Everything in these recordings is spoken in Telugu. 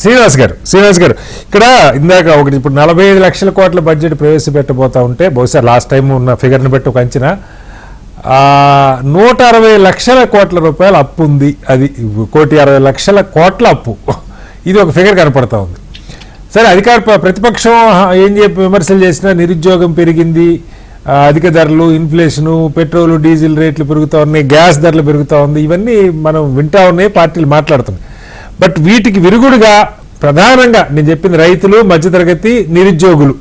శ్రీనివాస్ గారు ఇక్కడ ఇందాక ఒకటి ఇప్పుడు 45 లక్షల కోట్ల బడ్జెట్ ప్రవేశపెట్టబోతా ఉంటే బహుశా లాస్ట్ టైం ఉన్న ఫిగర్ని బట్టి ఒక అంచనా 160 లక్షల కోట్ల రూపాయల అప్పు ఉంది. అది 1,60 లక్షల కోట్ల అప్పు. ఇది ఒక ఫిగర్ కనపడతా ఉంది. సరే, ప్రతిపక్షం ఏం చెప్పి విమర్శలు చేసినా నిరుద్యోగం పెరిగింది, అధిక ధరలు, ఇన్ఫ్లేషను, పెట్రోలు డీజిల్ రేట్లు పెరుగుతూ ఉన్నాయి, గ్యాస్ ధరలు పెరుగుతూ ఉంది, ఇవన్నీ మనం వింటా ఉన్నాయి, పార్టీలు మాట్లాడుతున్నాయి. బట్ వీటికి విరుగుడుగా ప్రధానంగా నేను చెప్పింది రైతులు, మధ్యతరగతి, నిరుద్యోగులు,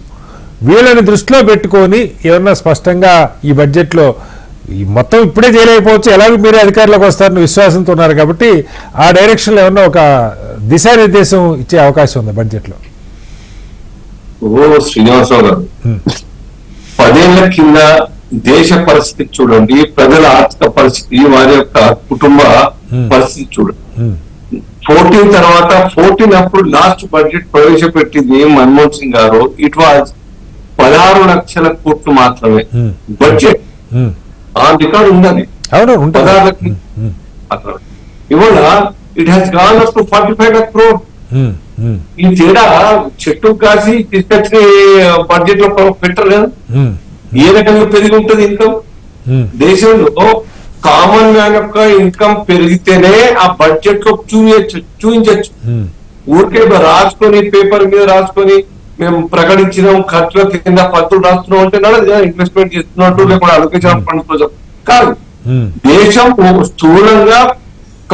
వీళ్ళని దృష్టిలో పెట్టుకొని ఏమన్నా స్పష్టంగా ఈ బడ్జెట్లో ఈ మొత్తం ఇప్పుడే చేయలేకపోవచ్చు, ఎలాగో మీరే అధికారంలోకి వస్తారని విశ్వాసంతో ఉన్నారు కాబట్టి ఆ డైరెక్షన్లో ఏమన్నా ఒక దిశానిర్దేశం ఇచ్చే అవకాశం ఉంది బడ్జెట్లో? శ్రీనివాసరావు గారు, 10 ఏళ్ల కింద దేశ పరిస్థితి చూడండి, ప్రజల ఆర్థిక పరిస్థితి, వారి యొక్క కుటుంబ పరిస్థితి చూడండి. 14 తర్వాత 14 అప్పుడు లాస్ట్ బడ్జెట్ ప్రవేశపెట్టింది మన్మోహన్ సింగ్ గారు. ఇట్ వాజ్ 16 లక్షల కోట్లు మాత్రమే బడ్జెట్. ఆ రికార్డు ఉందని 16 లక్షలు. ఇవాళ it has gone up to 45 lakh crore. ఈ తేడా చెట్టు కాసి తీసుకొచ్చిన బడ్జెట్ లో పెట్టరు కదా. ఏ రకంగా పెరిగి ఉంటుంది ఇన్కమ్? దేశంలో కామన్ మ్యాన్ యొక్క ఇన్కమ్ పెరిగితేనే ఆ బడ్జెట్ లో చూపించచ్చు. ఊరికే రాసుకొని పేపర్ మీద రాసుకొని మేము ప్రకటించినాం, ఖర్చుల కింద పత్రులు రాస్తున్నాం అంటే నడదు కదా. ఇన్వెస్ట్మెంట్ చేస్తున్నట్టు లేకపోతే అలొకేషన్ ఫండ్స్ కాదు. దేశం స్థూలంగా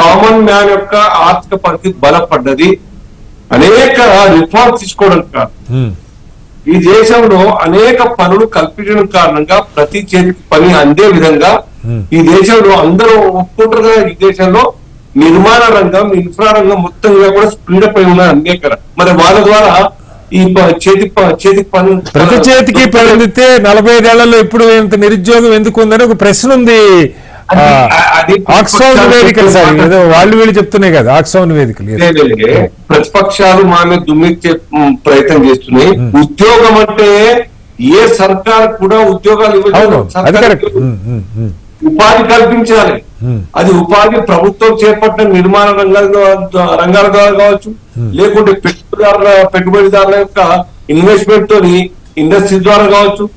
కామన్ మ్యాన్ యొక్క ఆర్థిక పరిస్థితి బలపడ్డది అనేక రిఫార్మ్స్ తీసుకోవడం కాదు. ఈ దేశంలో అనేక పనులు కల్పించడం కారణంగా ప్రతి చేతికి పని అందే విధంగా ఈ దేశంలో అందరూ ఒప్పుకుంటారు కదా. ఈ దేశంలో నిర్మాణ రంగం, ఇన్ఫ్రా రంగం మొత్తంగా కూడా స్పీడప్ అయి ఉన్నాయి అనేక. మరి వాళ్ళ ద్వారా ఈ చేతికి పని ప్రతి చేతికి పనితే 45 ఏళ్లలో ఇప్పుడు ఇంత నిరుద్యోగం ఎందుకు ఉందని ఒక ప్రశ్న ఉంది. ఆక్స్ఫామ్ నివేదికలు సార్, ఏదో వాళ్ళు వీళ్ళు చెప్తున్నాయి కదా, ఆక్స్ఫామ్ నివేదికలు. ప్రతిపక్షాలు మా మీద దుమ్మిచ్చే ప్రయత్నం చేస్తున్నాయి. ఉద్యోగం అంటే ఏ సర్కార్ కూడా ఉద్యోగాలు ఇవ్వదు, ఉపాధి కల్పించాలి. అది ఉపాధి ప్రభుత్వం చేపట్టిన నిర్మాణ రంగాల ద్వారా కావచ్చు, లేకుంటే పెట్టుబడిదారుల యొక్క ఇన్వెస్ట్మెంట్ తోని ఇండస్ట్రీ ద్వారా కావచ్చు,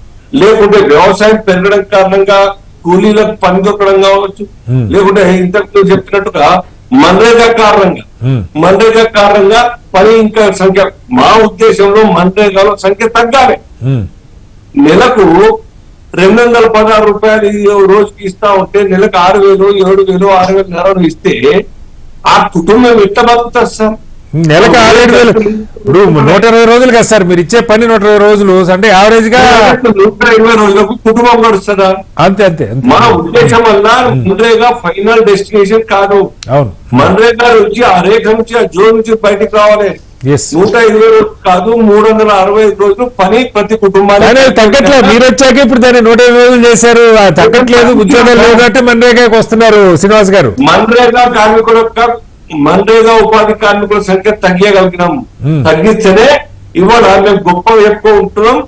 లేకుంటే వ్యవసాయం పెరగడం కారణంగా కూలీలకు పని దొరకడం కావచ్చు, లేకుంటే ఇంతకు చెప్పినట్టుగా మన్రేగా కారణంగా పని ఇంకా సంఖ్య. మా ఉద్దేశంలో మన్రేగాలో సంఖ్య తగ్గాలి. నెలకు 216 రూపాయలు రోజుకి ఇస్తా ఉంటే నెలకు 6,000, 7,000, 6,500 ఇస్తే ఆ కుటుంబం ఎట్లా బతుకుతారు సార్? నెలకు 6,000. ఇప్పుడు 120 రోజులు కదా సార్ మీరు ఇచ్చే పని, 120 రోజులు అంటే యావరేజ్ గా 120 రోజులకు కుటుంబం గడుస్తుందా? అంతే. మా ఉద్దేశం వల్ల మన్రేగా ఫైనల్ డెస్టినేషన్ కాదు. అవును, మన్రేగా నుంచి ఆ రేఖ నుంచి ఆ జోన్ నుంచి బయటకు రావాలి. 120 రోజులు కాదు, 365 రోజులు పని ప్రతి కుటుంబానికి తగ్గట్లేదు. మీరు వచ్చాక ఇప్పుడు దాన్ని 120 రోజులు చేశారు, తగ్గట్లేదు. ఉద్యోగాలు లేవు కాబట్టి మన్రేగాకి వస్తున్నారు. శ్రీనివాస్ గారు, మన్రేగా ఉపాధి కార్మికుల సంఖ్య తగ్గించగలిగినాం. తగ్గిస్తేనే ఇవాళ మేము గొప్ప ఎక్కువ ఉంటున్నాం.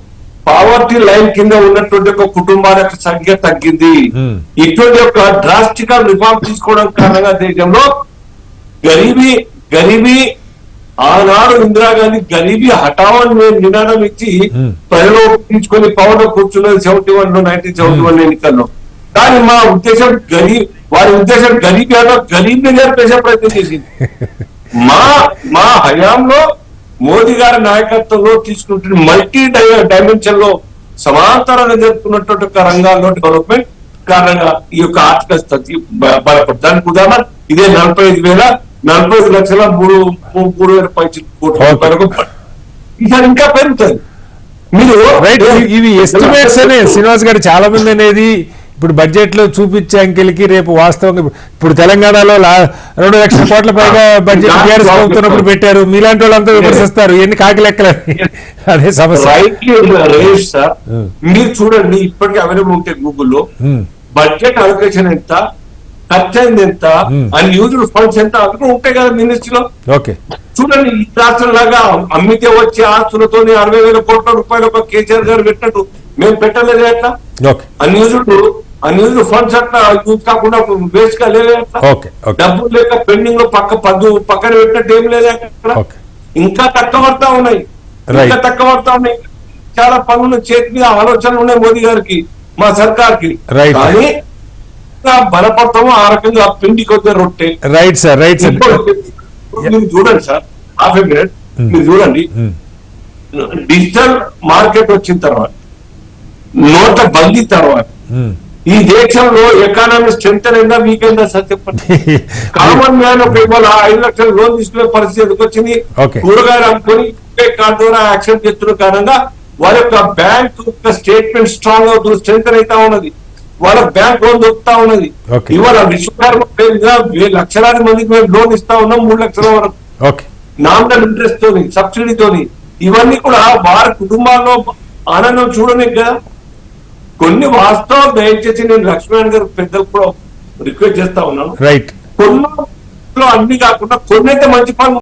పావర్టీ లైన్ కింద ఉన్నటువంటి ఒక కుటుంబాల యొక్క సంఖ్య తగ్గింది. ఇటువంటి ఒక డ్రాస్టికల్ రిఫార్మ్ తీసుకోవడం కారణంగా దేశంలో గరీబీ ఆనాడు ఇందిరాగాంధీ గరీబీ హఠావని నినాదం ఇచ్చి ప్రజలు తీసుకొని పవర్ లో కూర్చున్నది 1971 ఎన్నికల్లో. కానీ మా ఉద్దేశం వారి ఉద్దేశం గరీబ్ జరిపేసే ప్రయత్నం చేసింది. మా హయాంలో మోదీ గారి నాయకత్వంలో తీసుకుంటున్న మల్టీ డైమెన్షన్ లో సమాంతరంగా జరుపుకున్నటువంటి రంగాల్లో డెవలప్మెంట్ కారణంగా ఈ యొక్క ఆర్థిక స్థితి బలపడుతుంది. దానికి ఉదాహరణ ఇదే 45 లక్షల 3,000 కోట్ల వరకు ఈసారి ఇంకా పెరుగుతుంది. మీరు ఇవి ఎస్టిమేట్స్ అనే శ్రీనివాస్ గారు చాలా మంది అనేది ఇప్పుడు బడ్జెట్ లో చూపించే అంకెలకి రేపు వాస్తవంగా ఇప్పుడు తెలంగాణలో 2 లక్షల కోట్ల పైగా బడ్జెట్ టీఆర్ఎస్ ప్రభుత్వం పెట్టారు. మీలాంటి వాళ్ళంతా విమర్శిస్తారు, ఎన్ని కాకి లెక్కలని. అదే సమస్య. సార్ మీరు చూడండి, ఇప్పటికీ అవైలబుల్ ఉంటాయి గూగుల్లో. బడ్జెట్ అలొకేషన్ ఎంత, ఖర్చు అయింది ఎంత, అన్యూజువల్ ఫండ్స్ ఎంత, అవి ఉంటాయి కదా మినిస్ట్రీలో. చూడండి, ఈ రాష్ట్రం లాగా అమ్మితే వచ్చే ఆస్తులతో 60,000 కోట్ల రూపాయలు ఒక కేసీఆర్ గారు పెట్టినట్టు మేము పెట్టలేదు. ఎట్లా అన్యూజువల్ అన్నిటి ఫండ్స్ అట్లా యూజ్ కాకుండా వేస్ట్ గా లేదు అట్లా. ఓకే ఓకే డబ్బులు లేక పెండింగ్ లో పక్కన పెట్టినట్టు ఏం లేదు అక్కడ. ఓకే ఇంకా తక్కువ పడతా ఉన్నాయి, Right. ఇంకా తక్కువ పడతా ఉన్నాయి. చాలా పనులు చేతి మీద ఆలోచనలు ఉన్నాయి మోదీ గారికి, మా సర్కార్కి. Right. కానీ ఇంకా బలపడతాము ఆ రకంగా పిండి కొద్ది రొట్టె. రైట్ సార్ రైట్ సార్ మీరు చూడండి సార్, హాఫ్ ఎ మినిట్ మీరు చూడండి. డిజిటల్ మార్కెట్ వచ్చిన తర్వాత, నోట్ల బందీ తర్వాత ఈ దేశంలో ఎకానమీ స్ట్రెంత్ అయిందా వీక్ అయిందా సార్ చెప్పండి. కామన్ మ్యాన్ ఒక ఇవాళ 5 లక్షల లోన్ తీసుకునే పరిస్థితి ఎందుకు వచ్చింది? Okay. కూరగాయలు అమ్ముకొని కార్డు ద్వారా యాక్సెప్ట్ చేస్తున్న కారణంగా వాళ్ళ యొక్క బ్యాంక్ యొక్క స్టేట్మెంట్ స్ట్రాంగ్ అవుతుంది, స్ట్రెంత్ అవుతా ఉన్నది, వాళ్ళ బ్యాంక్ లోన్ దొరుకుతా ఉన్నది. Okay. ఇవాళ విశ్వకర్మ పేరుగా లక్షలాది మందికి మేము లోన్ ఇస్తా ఉన్నాం, 3 లక్షల వరకు ఓకే నామినల్ ఇంట్రెస్ట్ తోని, సబ్సిడీతోని. ఇవన్నీ కూడా వారి కుటుంబాల్లో ఆనందం చూడని కదా. కొన్ని వాస్తవం దయచేసి నేను లక్ష్మణ్ గారు పెద్దలకు కూడా రిక్వెస్ట్ చేస్తా ఉన్నాను. రైట్ కొన్ని అన్ని కాకుండా కొన్ని అయితే మంచి పనులు